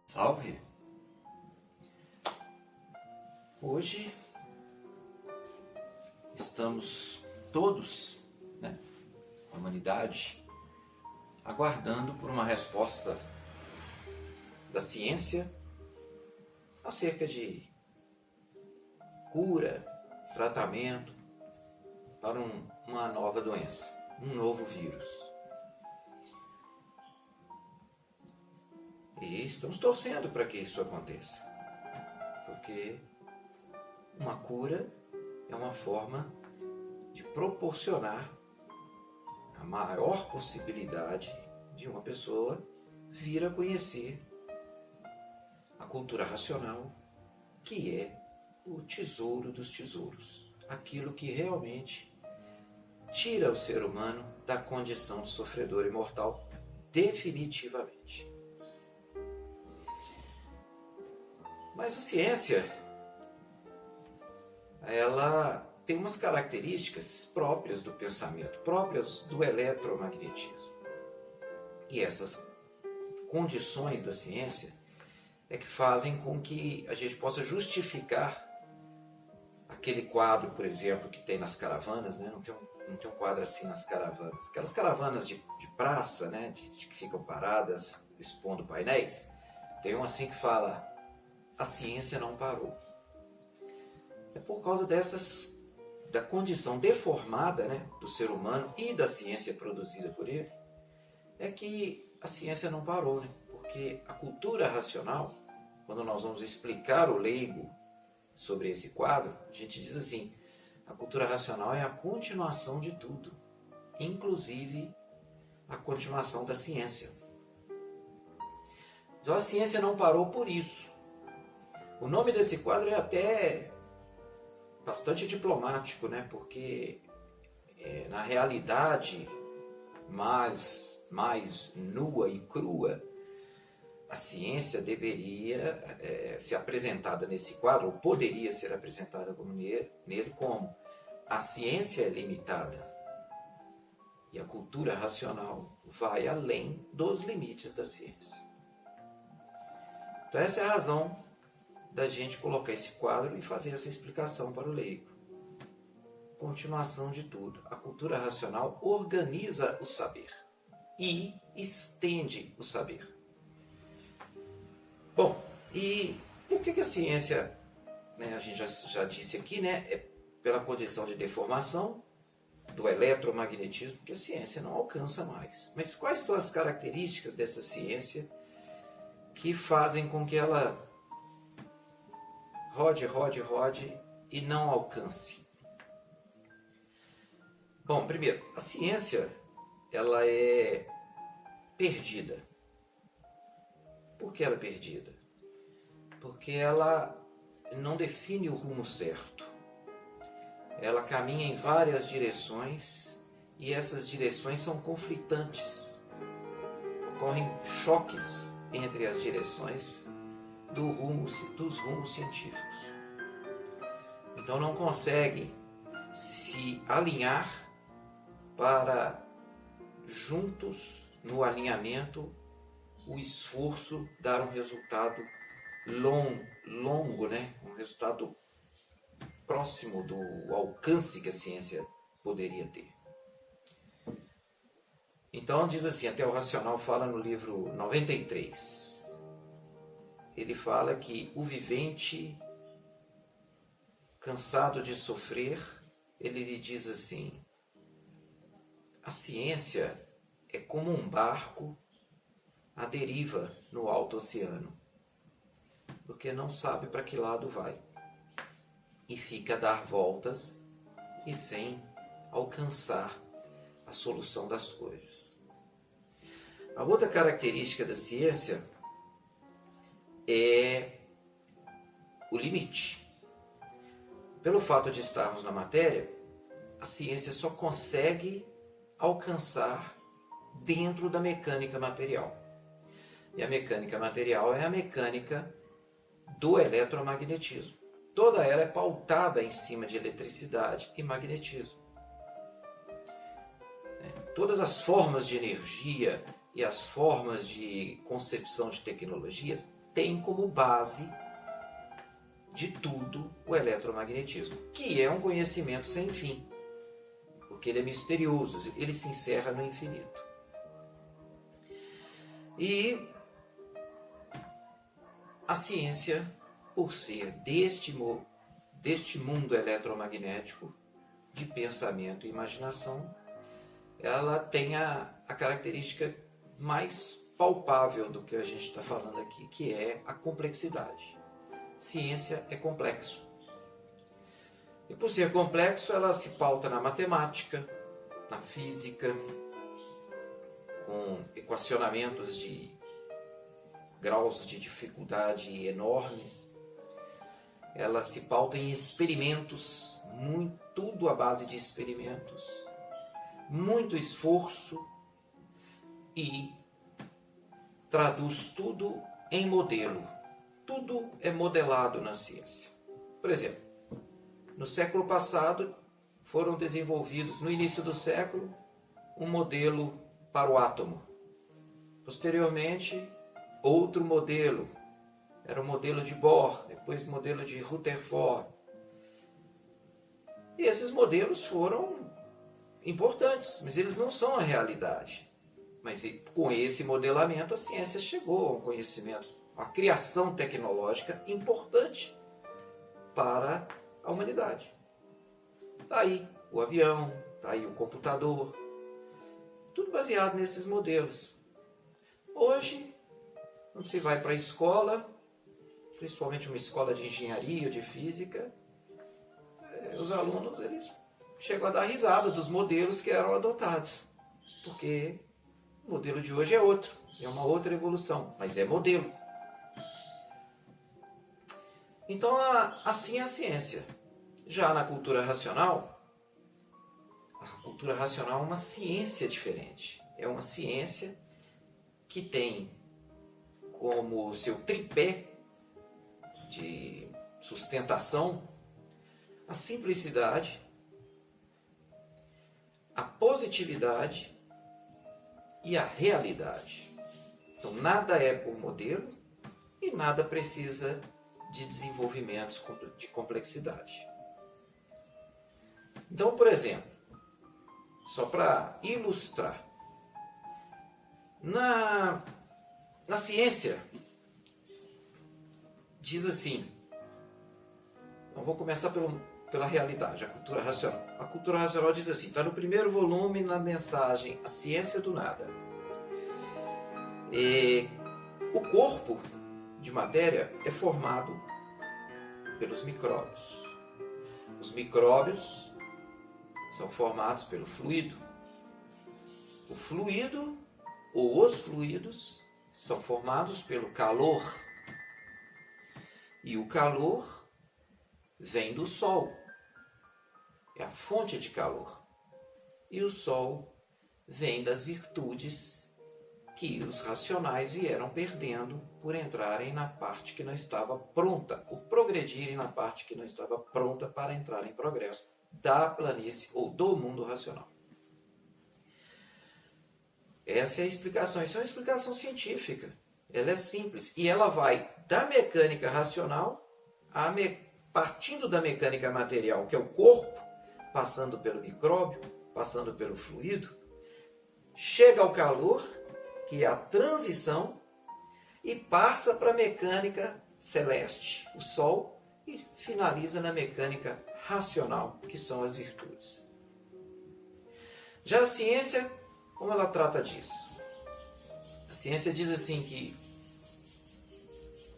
Salve! Hoje estamos todos, a humanidade, aguardando por uma resposta da ciência acerca de cura, tratamento para uma nova doença, um novo vírus. E estamos torcendo para que isso aconteça, porque uma cura é uma forma de proporcionar a maior possibilidade de uma pessoa vir a conhecer a cultura racional, que é o tesouro dos tesouros, aquilo que realmente tira o ser humano da condição de sofredor e mortal definitivamente. Mas a ciência, ela tem umas características próprias do pensamento, próprias do eletromagnetismo. E essas condições da ciência é que fazem com que a gente possa justificar aquele quadro, por exemplo, que tem nas caravanas, não tem um quadro assim nas caravanas. Aquelas caravanas de praça, que ficam paradas expondo painéis, tem um assim que fala: a ciência não parou. É por causa da condição deformada do ser humano e da ciência produzida por ele, é que a ciência não parou, porque a cultura racional, quando nós vamos explicar o leigo sobre esse quadro, a gente diz assim: a cultura racional é a continuação de tudo, inclusive a continuação da ciência. Então a ciência não parou por isso. O nome desse quadro é até bastante diplomático, porque na realidade mais nua e crua, a ciência deveria ser apresentada nesse quadro, ou poderia ser apresentada nele como: a ciência é limitada e a cultura racional vai além dos limites da ciência. Então essa é a razão da gente colocar esse quadro e fazer essa explicação para o leigo. Continuação de tudo. A cultura racional organiza o saber e estende o saber. Bom, e por que a ciência, a gente já disse aqui, é pela condição de deformação do eletromagnetismo que a ciência não alcança mais. Mas quais são as características dessa ciência que fazem com que ela rode e não alcance? Bom, primeiro, a ciência, ela é perdida. Por que ela é perdida? Porque ela não define o rumo certo. Ela caminha em várias direções e essas direções são conflitantes. Ocorrem choques entre as direções dos rumos científicos. Então não conseguem se alinhar para, juntos, no alinhamento, o esforço dar um resultado longo, um resultado próximo do alcance que a ciência poderia ter. Então diz assim, até o Racional fala no livro 93, ele fala que o vivente, cansado de sofrer, ele lhe diz assim: a ciência é como um barco à deriva no alto oceano, porque não sabe para que lado vai e fica a dar voltas e sem alcançar a solução das coisas. A outra característica da ciência é o limite. Pelo fato de estarmos na matéria, a ciência só consegue alcançar dentro da mecânica material. E a mecânica material é a mecânica do eletromagnetismo. toda ela é pautada em cima de eletricidade e magnetismo. Todas as formas de energia e as formas de concepção de tecnologias têm como base de tudo o eletromagnetismo, que é um conhecimento sem fim, porque ele é misterioso, ele se encerra no infinito. E a ciência, por ser deste mundo eletromagnético, de pensamento e imaginação, ela tem a característica mais palpável do que a gente está falando aqui, que é a complexidade. Ciência é complexo. E por ser complexo, ela se pauta na matemática, na física, com equacionamentos de graus de dificuldade enormes. Ela se pauta em experimentos, tudo à base de experimentos, muito esforço e traduz tudo em modelo. Tudo é modelado na ciência. Por exemplo, no século passado foram desenvolvidos, no início do século, um modelo para o átomo. Posteriormente, outro modelo. Era o modelo de Bohr, depois o modelo de Rutherford. E esses modelos foram importantes, mas eles não são a realidade. Mas com esse modelamento a ciência chegou a um conhecimento, a criação tecnológica importante para a humanidade. Está aí o avião, está aí o computador, tudo baseado nesses modelos. Hoje, quando você vai para a escola, principalmente uma escola de engenharia ou de física, os alunos eles chegam a dar risada dos modelos que eram adotados, porque o modelo de hoje é outro, é uma outra evolução, mas é modelo. Então, assim é a ciência. Já na cultura racional, a cultura racional é uma ciência diferente. É uma ciência que tem como seu tripé de sustentação a simplicidade, a positividade e a realidade. Então, nada é por modelo e nada precisa de desenvolvimentos de complexidade. Então, por exemplo, só para ilustrar, na ciência, diz assim, então vou começar pela realidade, a cultura racional. A cultura racional diz assim, está no primeiro volume na mensagem A Ciência do Nada. O corpo de matéria é formado pelos micróbios. Os micróbios são formados pelo fluido. O fluido ou os fluidos são formados pelo calor. E o calor vem do Sol. É a fonte de calor. E o Sol vem das virtudes que os racionais vieram perdendo por entrarem na parte que não estava pronta, por progredirem na parte que não estava pronta para entrar em progresso da planície ou do mundo racional. Essa é a explicação. Isso é uma explicação científica. Ela é simples. E ela vai da mecânica racional, partindo da mecânica material, que é o corpo, passando pelo micróbio, passando pelo fluido, chega ao calor, que é a transição, e passa para a mecânica celeste, o Sol, e finaliza na mecânica racional, que são as virtudes. Já a ciência, como ela trata disso? A ciência diz assim que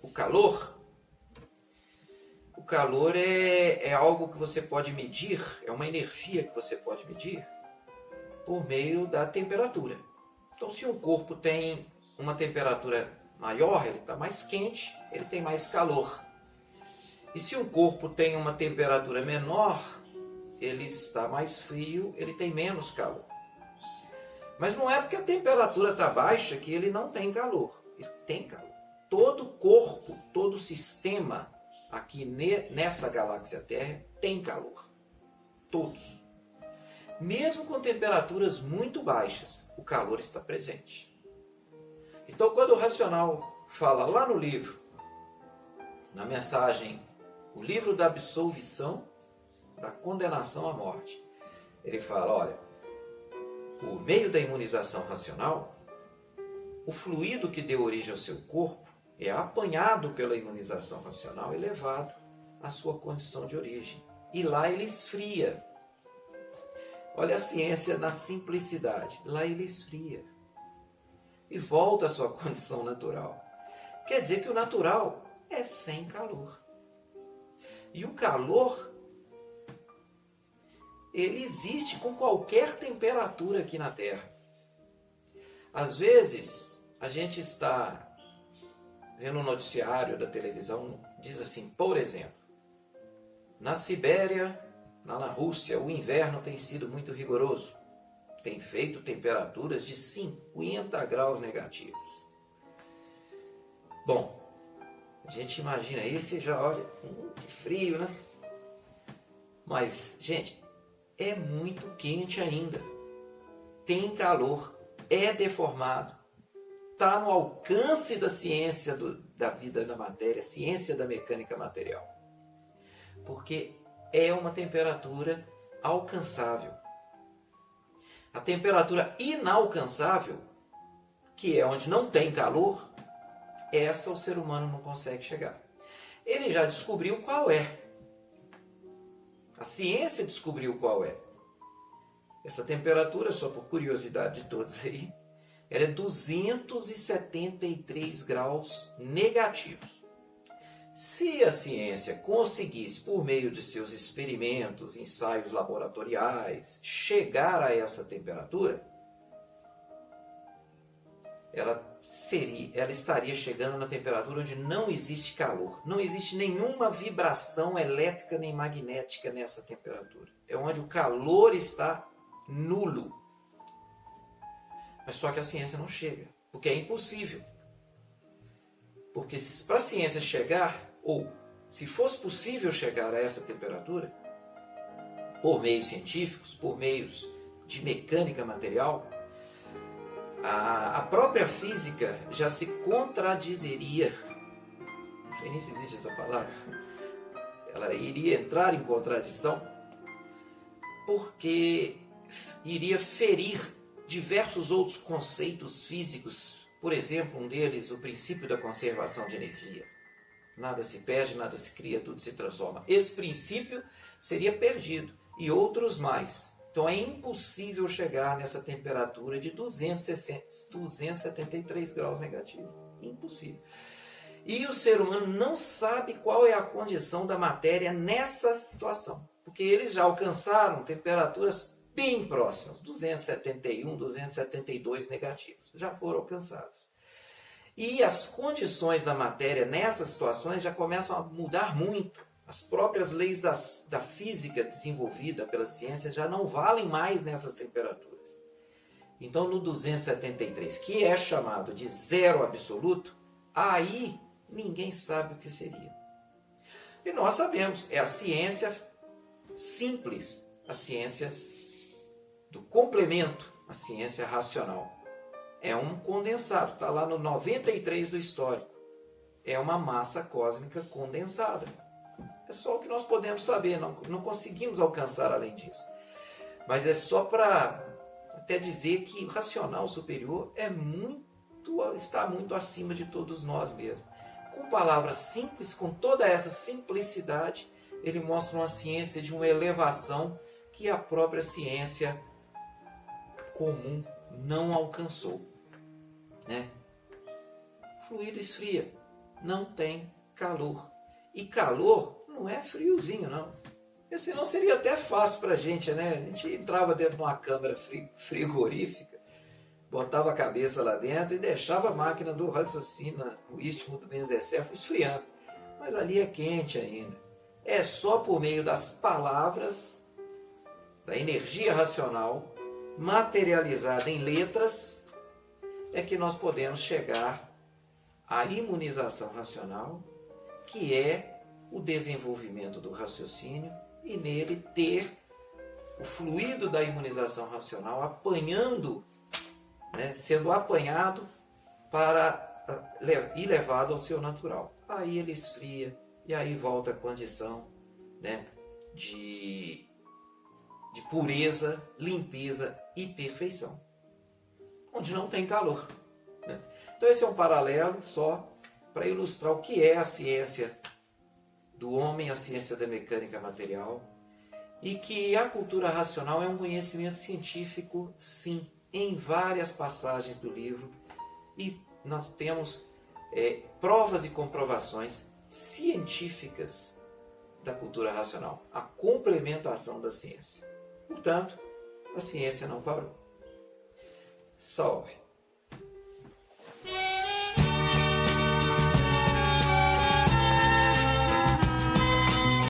o calor é algo que você pode medir, é uma energia que você pode medir por meio da temperatura. Então, se um corpo tem uma temperatura maior, ele está mais quente, ele tem mais calor. E se um corpo tem uma temperatura menor, ele está mais frio, ele tem menos calor. Mas não é porque a temperatura está baixa que ele não tem calor. Ele tem calor. Todo corpo, todo sistema aqui nessa galáxia Terra têm calor. Todos. Mesmo com temperaturas muito baixas, o calor está presente. Então, quando o racional fala lá no livro, na mensagem, o livro da absolvição, da condenação à morte, ele fala, olha, por meio da imunização racional, o fluido que deu origem ao seu corpo é apanhado pela imunização racional e levado à sua condição de origem. E lá ele esfria. Olha a ciência na simplicidade. Lá ele esfria. E volta à sua condição natural. Quer dizer que o natural é sem calor. E o calor, ele existe com qualquer temperatura aqui na Terra. Às vezes, a gente está vendo um noticiário da televisão, diz assim, por exemplo, na Sibéria, lá na Rússia, o inverno tem sido muito rigoroso. Tem feito temperaturas de 50 graus negativos. Bom, a gente imagina isso e já olha, que frio, né? Mas, gente, é muito quente ainda. Tem calor, é deformado. Está no alcance da ciência da vida da matéria, ciência da mecânica material. Porque é uma temperatura alcançável. A temperatura inalcançável, que é onde não tem calor, essa o ser humano não consegue chegar. Ele já descobriu qual é. A ciência descobriu qual é. Essa temperatura, só por curiosidade de todos aí, ela é 273 graus negativos. Se a ciência conseguisse, por meio de seus experimentos, ensaios laboratoriais, chegar a essa temperatura, ela estaria chegando na temperatura onde não existe calor. Não existe nenhuma vibração elétrica nem magnética nessa temperatura. É onde o calor está nulo. Mas só que a ciência não chega, porque é impossível. Porque para a ciência chegar, ou se fosse possível chegar a essa temperatura, por meios científicos, por meios de mecânica material, a própria física já se contradizeria. Não sei nem se existe essa palavra. Ela iria entrar em contradição, porque iria ferir diversos outros conceitos físicos. Por exemplo, um deles, o princípio da conservação de energia. Nada se perde, nada se cria, tudo se transforma. Esse princípio seria perdido, e outros mais. Então é impossível chegar nessa temperatura de 273 graus negativos. Impossível. E o ser humano não sabe qual é a condição da matéria nessa situação. Porque eles já alcançaram temperaturas bem próximas, 271, 272 negativos, já foram alcançados. E as condições da matéria nessas situações já começam a mudar muito. As próprias leis da física desenvolvida pela ciência já não valem mais nessas temperaturas. Então, no 273, que é chamado de zero absoluto, aí ninguém sabe o que seria. E nós sabemos, é a ciência simples, a ciência do complemento, a ciência racional. É um condensado, está lá no 93 do histórico. É uma massa cósmica condensada. É só o que nós podemos saber, não conseguimos alcançar além disso. Mas é só para até dizer que o racional superior está muito acima de todos nós mesmos. Com palavras simples, com toda essa simplicidade, ele mostra uma ciência de uma elevação que a própria ciência comum não alcançou, né? Fluido esfria, não tem calor. E calor não é friozinho, não. Porque senão seria até fácil para a gente, né? A gente entrava dentro de uma câmara frigorífica, botava a cabeça lá dentro e deixava a máquina do raciocínio, o istmo do mesencéfalo esfriando. Mas ali é quente ainda. É só por meio das palavras, da energia racional, materializada em letras, é que nós podemos chegar à imunização racional, que é o desenvolvimento do raciocínio e nele ter o fluido da imunização racional apanhando, né, sendo apanhado para e levado ao seu natural. Aí ele esfria e aí volta a condição, né, de pureza, limpeza e perfeição, onde não tem calor, né? Então esse é um paralelo só para ilustrar o que é a ciência do homem, a ciência da mecânica material, e que a cultura racional é um conhecimento científico, sim, em várias passagens do livro, e nós temos provas e comprovações científicas da cultura racional, a complementação da ciência. Portanto, a ciência não parou. Salve!